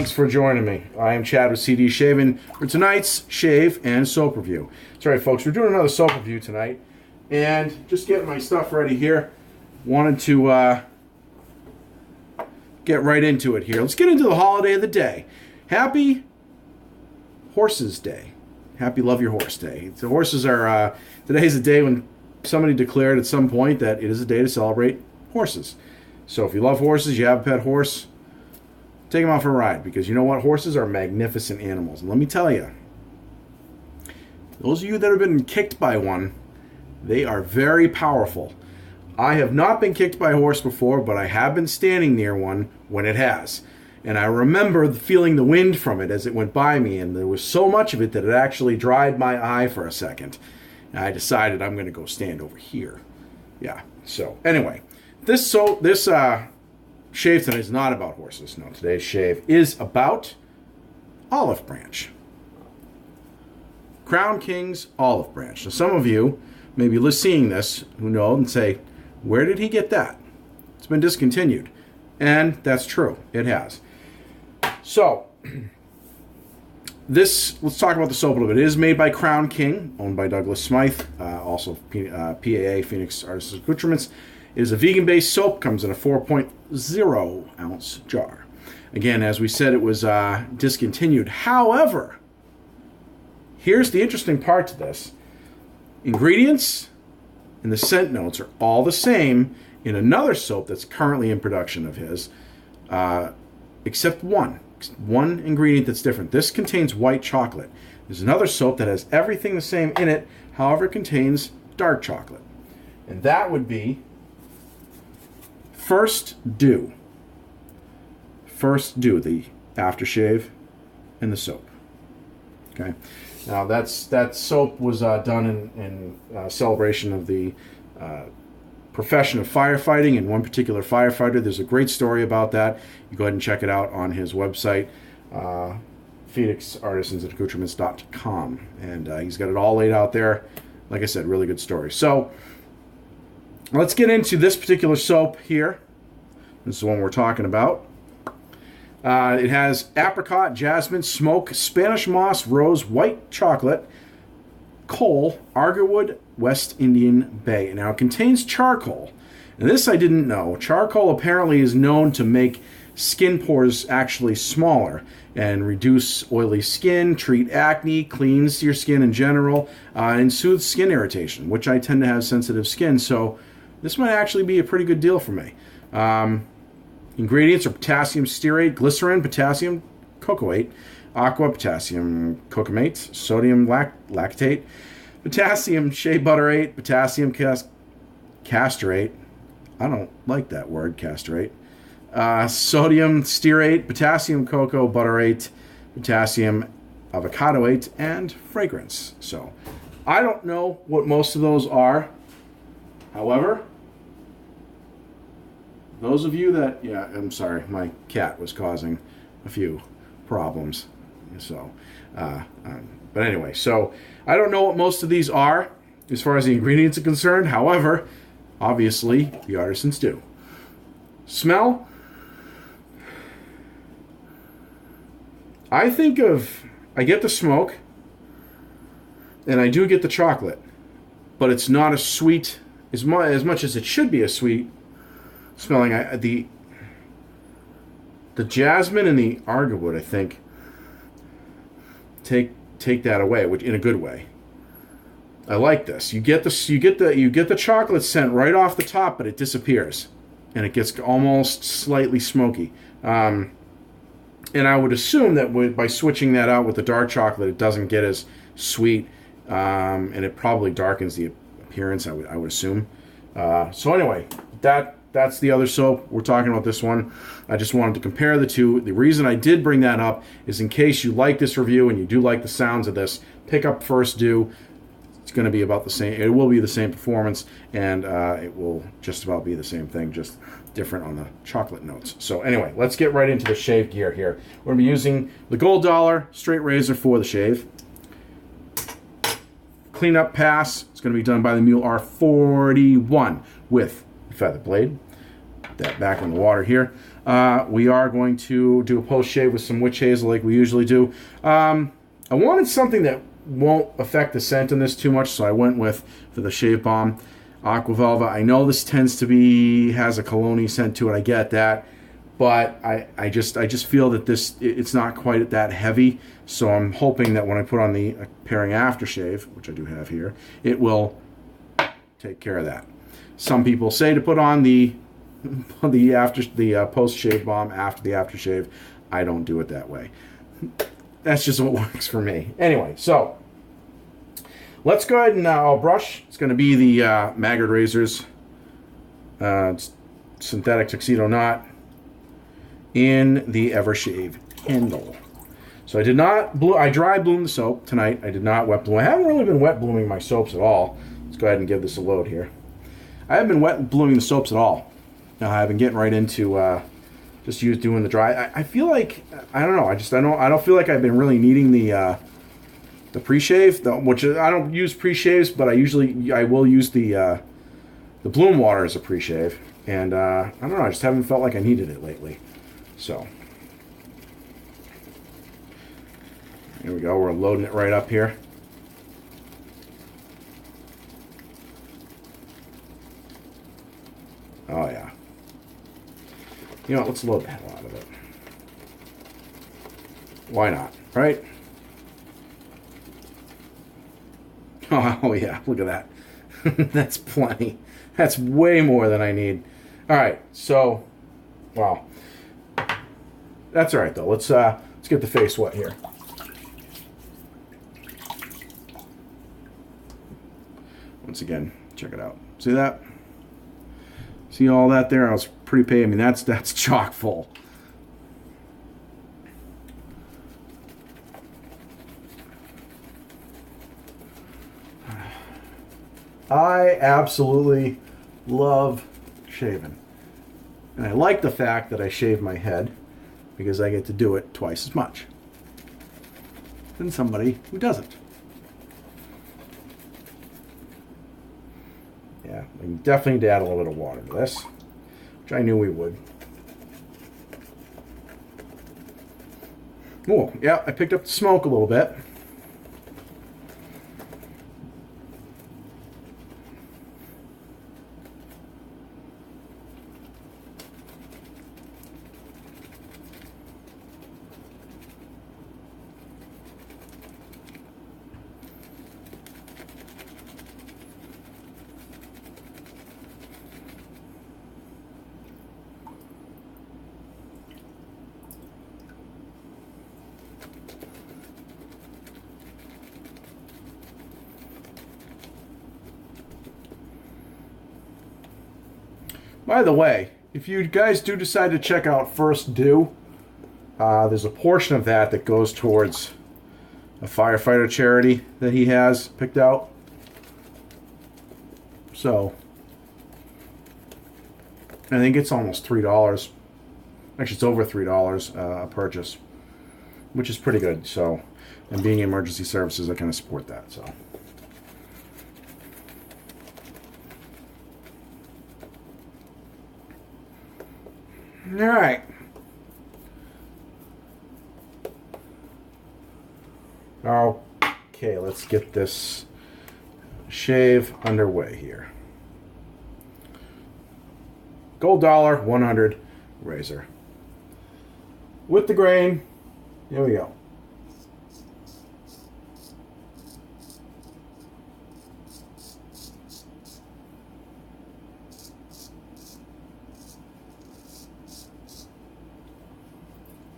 thanks for joining me. I am Chad with CD Shaving for tonight's shave and soap review. That's right, folks. We're doing another soap review tonight, and just getting my stuff ready here. Wanted to get right into it here. Let's get into the holiday of the day. Happy Horses Day. Happy Love Your Horse Day. The horses are today's a day when somebody declared at some point that it is a day to celebrate horses. So if you love horses, you have a pet horse, take them out for a ride, because you know what? Horses are magnificent animals. And let me tell you, those of you that have been kicked by one, they are very powerful. I have not been kicked by a horse before, but I have been standing near one when it has. And I remember feeling the wind from it as it went by me, and there was so much of it that it actually dried my eye for a second. And I decided I'm going to go stand over here. Yeah, so anyway, this shave tonight is not about horses. No, today's shave is about Olive Branch. Crown King's Olive Branch. Now, some of you may be seeing this who know and say, where did he get that? It's been discontinued. And that's true. It has. So, let's talk about the soap a little bit. It is made by Crown King, owned by Douglas Smythe, also PAA, Phoenix Artists Accoutrements. It is a vegan-based soap, comes in a 4.0 ounce jar. Again, as we said, it was discontinued. However, here's the interesting part to this. Ingredients and the scent notes are all the same in another soap that's currently in production of his, except one ingredient that's different. This contains white chocolate. There's another soap that has everything the same in it, however, it contains dark chocolate. And that would be First Dew. First Dew, the aftershave and the soap. Okay. Now that soap was done in celebration of the profession of firefighting, and one particular firefighter. There's a great story about that. You go ahead and check it out on his website, PhoenixArtisansAccoutrements.com, and he's got it all laid out there. Like I said, really good story. So let's get into this particular soap here. This is the one we're talking about. It has apricot, jasmine, smoke, Spanish moss, rose, white chocolate, coal, agarwood, West Indian Bay. Now, it contains charcoal. And this I didn't know. Charcoal apparently is known to make skin pores actually smaller and reduce oily skin, treat acne, cleans your skin in general, and soothes skin irritation, which I tend to have sensitive skin. So this might actually be a pretty good deal for me. Ingredients are potassium stearate, glycerin, potassium cocoate, aqua, potassium cocamate, sodium lactate, potassium shea butterate, potassium castrate. I don't like that word, castrate. Sodium stearate, potassium cocoa butterate, potassium avocadoate, and fragrance. So I don't know what most of those are. However, those of you that, yeah, I'm sorry, my cat was causing a few problems. So, but anyway, so I don't know what most of these are as far as the ingredients are concerned. However, obviously, the artisans do. Smell. I get the smoke, and I do get the chocolate, but it's not a sweet, as much as it should be a sweet smelling. The jasmine and the agarwood, I think, take that away, which in a good way. I like this. You get the chocolate scent right off the top, but it disappears, and it gets almost slightly smoky. And I would assume that by switching that out with the dark chocolate, it doesn't get as sweet, and it probably darkens the appearance. I would assume. So anyway, that's the other soap. We're talking about this one. I just wanted to compare the two. The reason I did bring that up is in case you like this review and you do like the sounds of this, pick up First Dew. It's going to be about the same. It will be the same performance, and it will just about be the same thing, just different on the chocolate notes. So anyway, let's get right into the shave gear here. We're going to be using the Gold Dollar straight razor for the shave. Cleanup pass. It's going to be done by the Mule R41 with feather blade. that back in the water here. We are going to do a post shave with some witch hazel like we usually do. I wanted something that won't affect the scent in this too much, so I went with, for the shave balm, Aqua Velva. I know this tends to has a cologne scent to it. I get that, but I just feel that it's not quite that heavy. So I'm hoping that when I put on the pairing aftershave, which I do have here, it will take care of that. Some people say to put on the post shave balm after the aftershave. I don't do it that way. That's just what works for me. Anyway, so let's go ahead and I'll brush. It's going to be the Maggard Razors synthetic tuxedo knot in the Evershave handle. So I did not I dry bloomed the soap tonight. I did not wet bloom. I haven't really been wet blooming my soaps at all. Let's go ahead and give this a load here. I haven't been wet blooming the soaps at all. I've been getting right into just doing the dry. I feel like I don't know. I don't feel like I've been really needing the pre-shave, which I don't use pre-shaves, but I will use the bloom water as a pre-shave, and I don't know. I just haven't felt like I needed it lately. So here we go. We're loading it right up here. Oh yeah. You know what, let's load the hell out of it. Why not, right? Oh yeah, look at that. That's plenty. That's way more than I need. All right, so, wow. That's all right though. Let's get the face wet here. Once again, check it out. See that? See all that there? I was pretty I mean, that's chock full. I absolutely love shaving. And I like the fact that I shave my head because I get to do it twice as much than somebody who doesn't. Yeah, we definitely need to add a little bit of water to this, which I knew we would. Oh, yeah, I picked up the smoke a little bit. By the way, if you guys do decide to check out First Do, there's a portion of that goes towards a firefighter charity that he has picked out. So, I think it's almost $3. Actually, it's over $3 a purchase, which is pretty good. So, and being emergency services, I kind of support that. So. All right. Okay, let's get this shave underway here. Gold Dollar 100 razor. With the grain, here we go.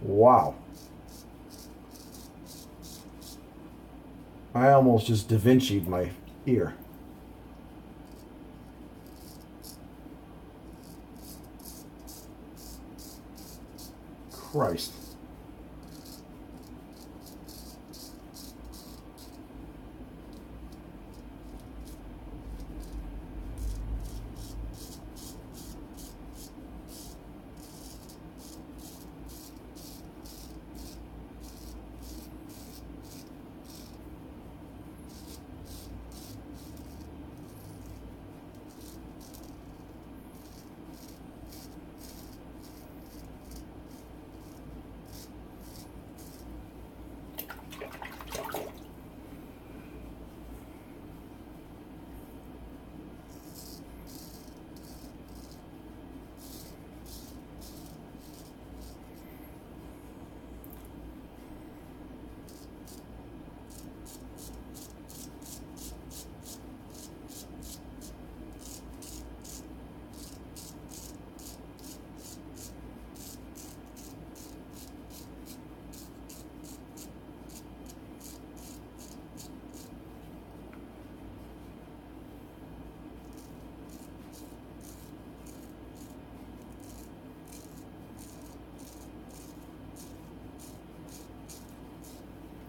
Wow. I almost just Da Vinci'd my ear. Christ.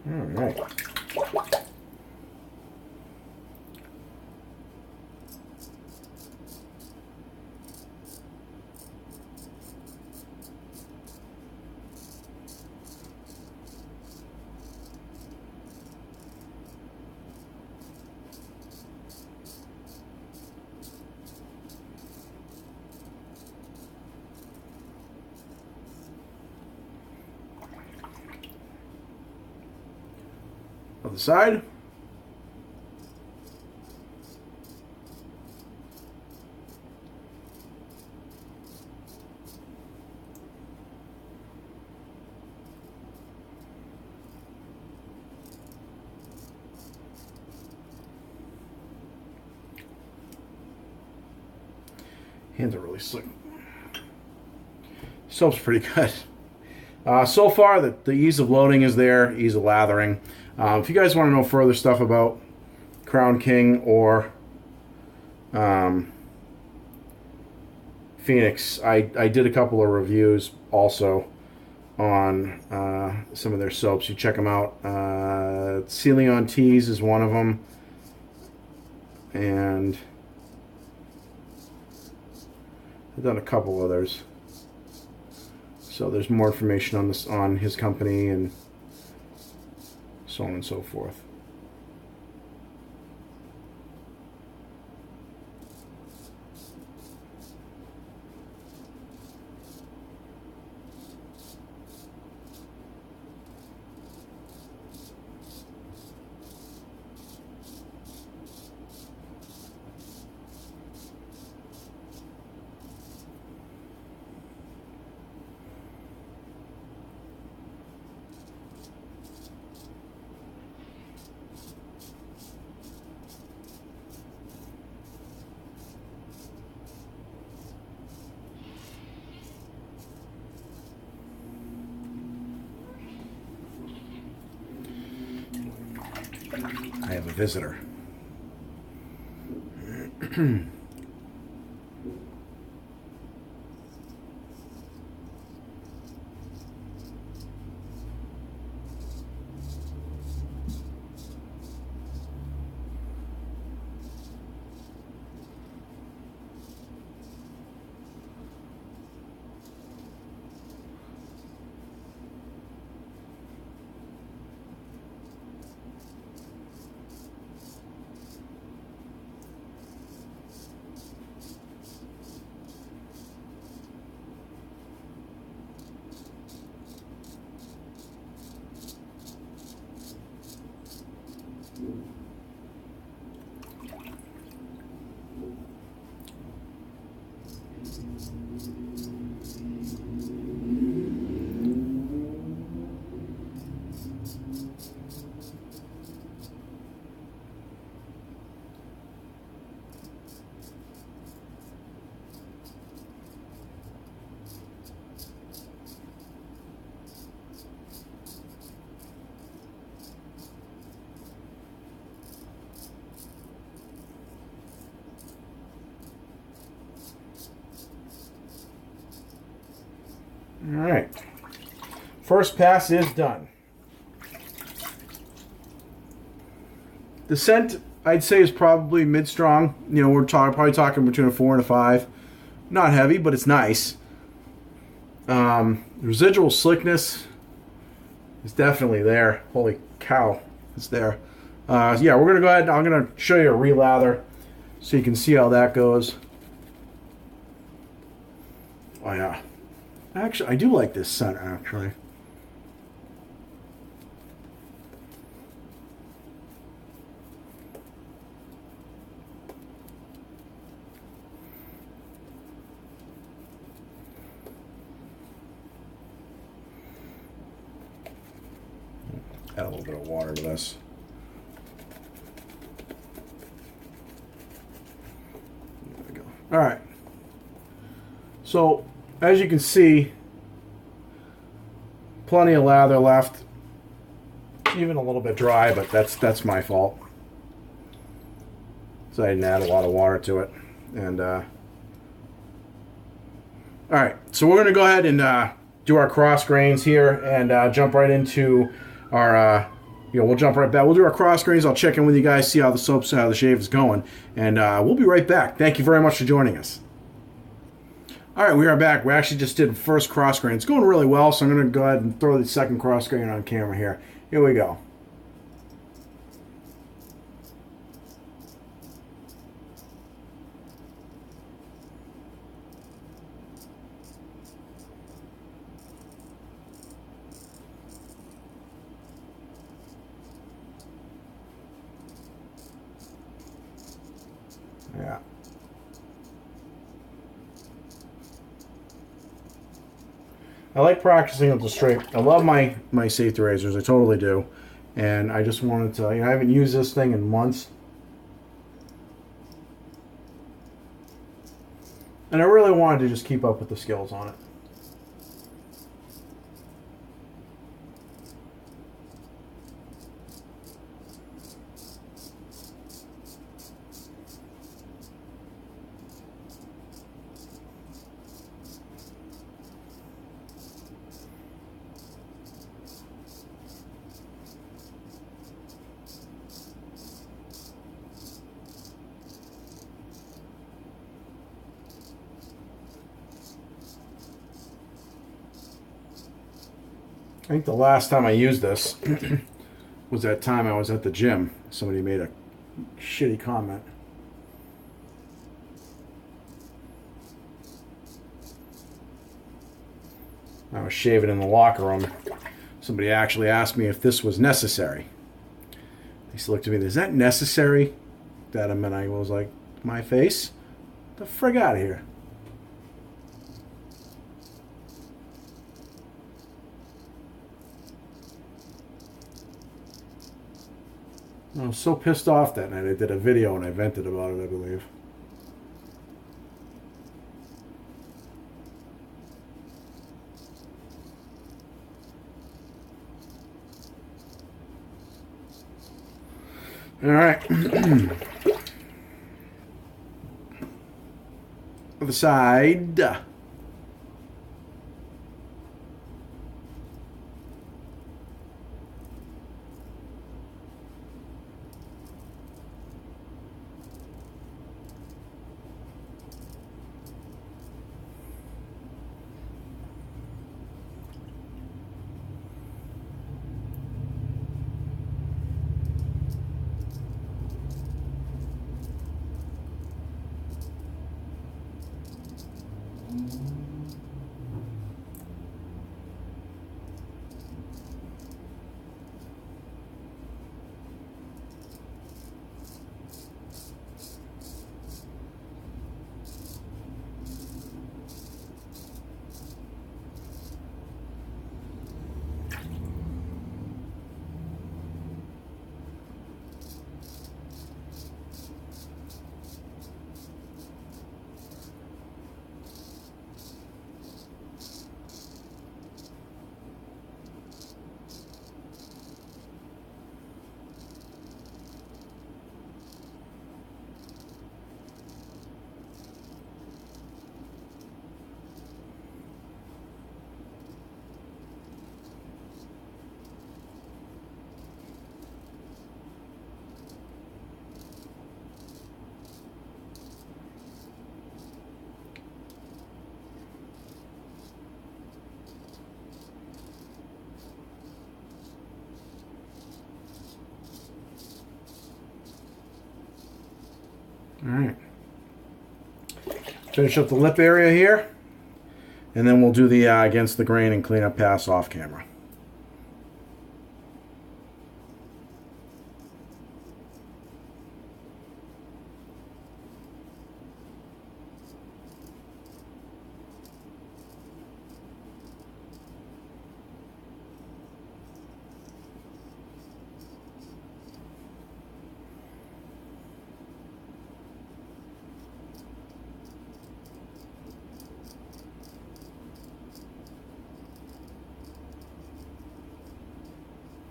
All right. Other side. Hands are really slick. Soap's pretty good. So far, the ease of loading is there, ease of lathering. If you guys want to know further stuff about Crown King or Phoenix, I did a couple of reviews also on some of their soaps. You check them out. Celeon Teas is one of them. And I've done a couple others. So there's more information on this, on his company, and so on and so forth. I have a visitor. All right. First pass is done. The scent, I'd say, is probably mid-strong. You know, we're probably talking between a 4 and a 5. Not heavy, but it's nice. Residual slickness is definitely there. Holy cow, it's there. Yeah, we're going to go ahead. I'm going to show you a relather so you can see how that goes. Oh, yeah. Actually, I do like this scent, actually. Add a little bit of water to this. There we go. All right. So, as you can see, plenty of lather left. Even a little bit dry, but that's my fault. So I didn't add a lot of water to it. And all right, so we're going to go ahead and do our cross grains here and jump right into our we'll jump right back. We'll do our cross grains. I'll check in with you guys, see how the soap, how the shave is going, and we'll be right back. Thank you very much for joining us. All right, we are back. We actually just did first cross grain. It's going really well, so I'm going to go ahead and throw the second cross grain on camera here. Here we go. Yeah. I like practicing with the straight. I love my safety razors. I totally do. And I just wanted to, I haven't used this thing in months. And I really wanted to just keep up with the skills on it. I think the last time I used this was that time I was at the gym. Somebody made a shitty comment. I was shaving in the locker room. Somebody actually asked me if this was necessary. He looked at me, is that necessary? That a minute I was like, my face? Get the frig out of here. I was so pissed off that night. I did a video and I vented about it, I believe. All right. Other side. All right. Finish up the lip area here. And then we'll do the against the grain and clean up pass off camera.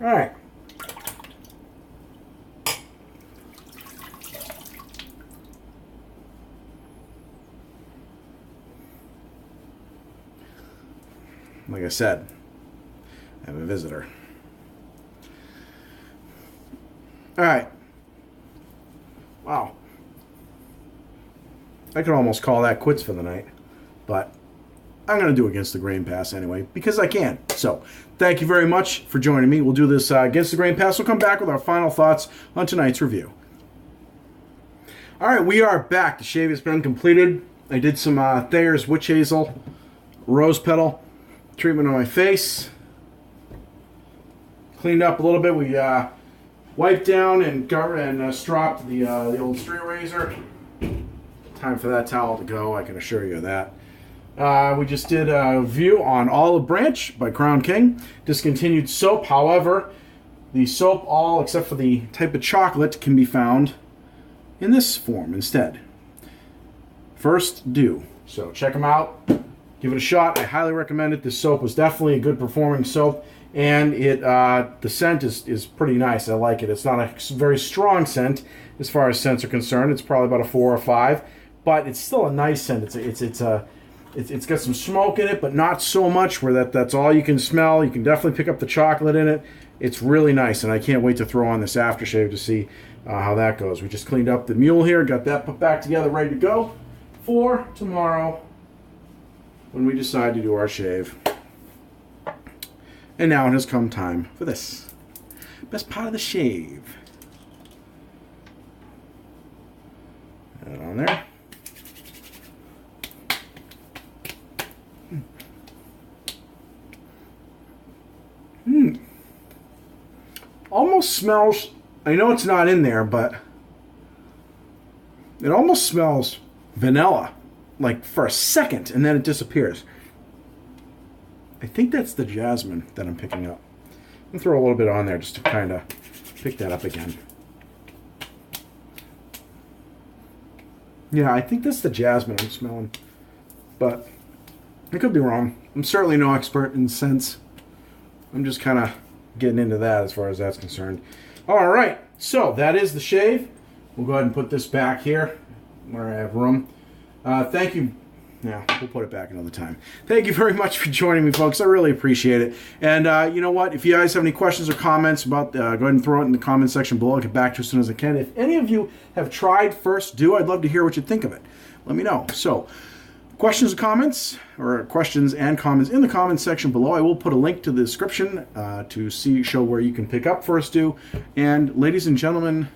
All right. Like I said, I have a visitor. Wow. I could almost call that quits for the night. But I'm going to do Against the Grain Pass anyway, because I can. So, thank you very much for joining me. We'll do this Against the Grain Pass. We'll come back with our final thoughts on tonight's review. All right, we are back. The shave has been completed. I did some Thayer's Witch Hazel Rose Petal treatment on my face. Cleaned up a little bit. We wiped down and stropped the old straight razor. Time for that towel to go, I can assure you of that. We just did a review on Olive Branch by Crown King. Discontinued soap. However, the soap, all except for the type of chocolate, can be found in this form instead. First Dew. So check them out. Give it a shot. I highly recommend it. This soap was definitely a good performing soap. And the scent is pretty nice. I like it. It's not a very strong scent as far as scents are concerned. It's probably about a 4 or 5. But it's still a nice scent. It's got some smoke in it, but not so much where that's all you can smell. You can definitely pick up the chocolate in it. It's really nice, and I can't wait to throw on this aftershave to see how that goes. We just cleaned up the mule here, got that put back together, ready to go for tomorrow when we decide to do our shave. And now it has come time for this. Best part of the shave. Put it on there. Almost smells, I know it's not in there, but it almost smells vanilla, like for a second, and then it disappears. I think that's the jasmine that I'm picking up. I'm going to throw a little bit on there just to kind of pick that up again. Yeah, I think that's the jasmine I'm smelling, but I could be wrong. I'm certainly no expert in scents. I'm just kind of getting into that as far as that's concerned. All right, so that is the shave. We'll go ahead and put this back here where I have room. Thank you. Yeah, we'll put it back another time. Thank you very much for joining me, folks. I really appreciate it. And you know what? If you guys have any questions or comments about, go ahead and throw it in the comment section below. I'll get back to you as soon as I can. If any of you have tried First Dew, I'd love to hear what you think of it. Let me know. So, questions and comments in the comments section below. I will put a link to the description to show where you can pick up First Dew. And ladies and gentlemen,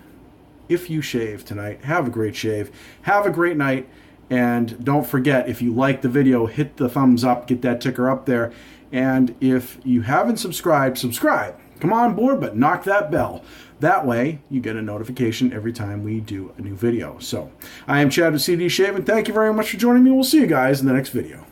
if you shave tonight, have a great shave. Have a great night. And don't forget, if you like the video, hit the thumbs up, get that ticker up there. And if you haven't subscribed, subscribe. Come on board, but knock that bell. That way, you get a notification every time we do a new video. So, I am Chad with CD Shave, and thank you very much for joining me. We'll see you guys in the next video.